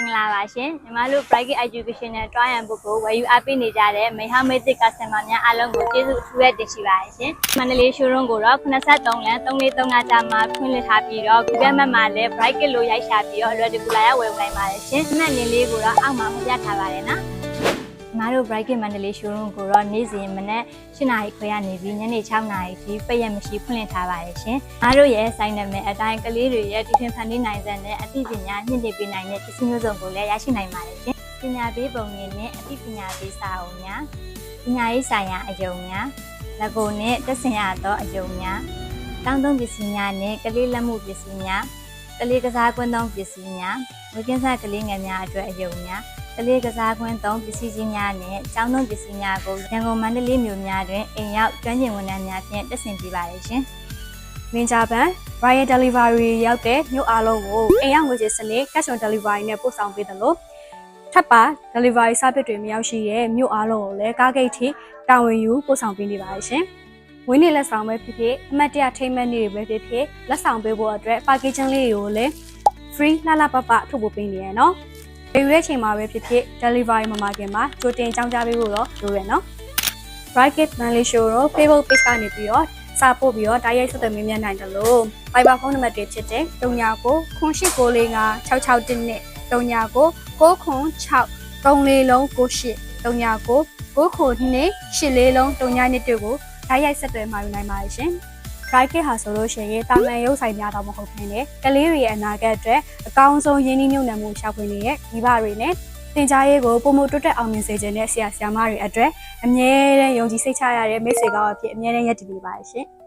င်္ဂလာပါရှင်ညီမတို့ Private Education နဲ့ တွားရန်ဘုတ်ကိုဝယ်ယူအားပေးနေကြတဲ့မိဟမေသစ်ကစတမာများအားလုံးကိုကျေးဇူးအထူးပဲတင်ရှိပါတယ်ရှင်မန္တလေး showroom ကိုတော့83လမ်း3435ကျမှာဖွင့်လှစ်ထားပြီးတော့ Google Map မှာလည်း Private လို့ရိုက်ရှာပြီးတော့အလွယ်တကူလာရောက်ဝယ်ယူနိုင်ပါတယ်ရှင်မှတ်လင်းလေးကိုတော့အောက်မှာဖော်ပြထားပါတယ်နော်ညီမတို့ Bright မန္တလေး showroom ကိုတော့နေ့စဉ်မနက်8:00နာရီခွဲကနေပြီးညနေ6:00နာရီထိပိတ်ရက်မရှိဖွင့်လှစ်ထားပါတယ်ရှင်။ညီမတို့ရဲ့ဆိုင်နာမည်အတိုင်းကလေးတွေရဲ့တည်ထွင်ဖန်တီးနိုင်စက်နဲ့အသိပညာမြင့်တင်ပေးနိုင်တဲ့ပစ္စည်းမျိုးစုံကိုလည်းရရှိနိုင်ပါတယ်ရှင်။ပညာပေးပုံရင်းနဲ့အသိပညာပေးစာအုပ်များပညာရေးဆိုင်ရာအယုံများလက်ကိုနဲ့တက်ဆင်ရသောအယုံများတောင်းသုံးပစ္စည်းများနဲ့ကလေးလက်မှုပစ္စည်းများကလေးကစားကွင်းသုံးပစ္စည်းများဝေကင်းစားကလေးငယ်များအတွက်အယုံများကလေးကစားကွင်းသုံးပစ္စည်းကြီးများနဲ့ကျောင်းသုံးပစ္စည်းများကိုရန်ကုန်မန္တလေးမြို့များတွင်အိမ်ရောက်ကျွမ်းကျင်ဝန်ထမ်းများဖြင့်တက်ဆင်ပေးပါရရှင်။မင်ဂျာဘန် Royal Delivery ရောက်တဲ့မြို့အားလုံးကိုအိမ်ရောက်ငွေကြေးစနစ် Cash on Delivery နဲ့ပို့ဆောင်ပေးတယ်လို့ထပ်ပါ Delivery Service တွေမရောက်ရှိတဲ့မြို့အားလုံးကိုလည်းကားဂိတ်ထိတာဝန်ယူပို့ဆောင်ပေးနေပါရရှင်။ဝင်းနေလက်ဆောင်ပဲဖြစ်ဖြစ်အမှတ်တရထိမ့်မဲ့နေပဲဖြစ်ဖြစ်လက်ဆောင်ပေးဖို့အတွက် packaging လေးတွေကိုလည်း free လှလှပပထုတ်ပို့ပေးနေရနော်။ဒီရက်ချိန်မှာပဲဖြစ်ဖြစ် delivery မမခင်မှာကြိုတင်ကြောင်းကြားပေးဖို့တော့လိုရနော် Bright Manly Showroom Facebook page ကနေပြီးတော့စာပို့ပြီးတော့တိုက်ရိုက်ဆက်သွယ်မေးမြန်းနိုင်တယ်လို့ Viber ဖုန်းနံပါတ်တွေဖြစ်တဲ့39966946နဲ့39934634983999928442တို့ကိုတိုက်ရိုက်ဆက်သွယ်မှာယူနိုင်ပါတယ်ရှင်။ Bright ဟာဆိုလို့ရှိရင်တာမန်ရုပ်ဆိုင်များတော့မဟုတ်ဘဲနဲ့ကလေးတွေရဲ့အနာဂတ်အတွက်အကောင်းဆုံးရင်းနှီးမြှုပ်နှံမှုရှာဖွေနေတဲ့မိဘတွေနဲ့သင်ကြားရေးကိုပုံမတိုးတက်အောင်မြင်စေခြင်းနဲ့ဆရာဆရာမတွေအတွက်အမြဲတမ်းယုံကြည်စိတ်ချရတဲ့မိတ်ဆွေကောင်းအဖြစ်အမြဲတမ်းရပ်တည်နေပါတယ်ရှင်။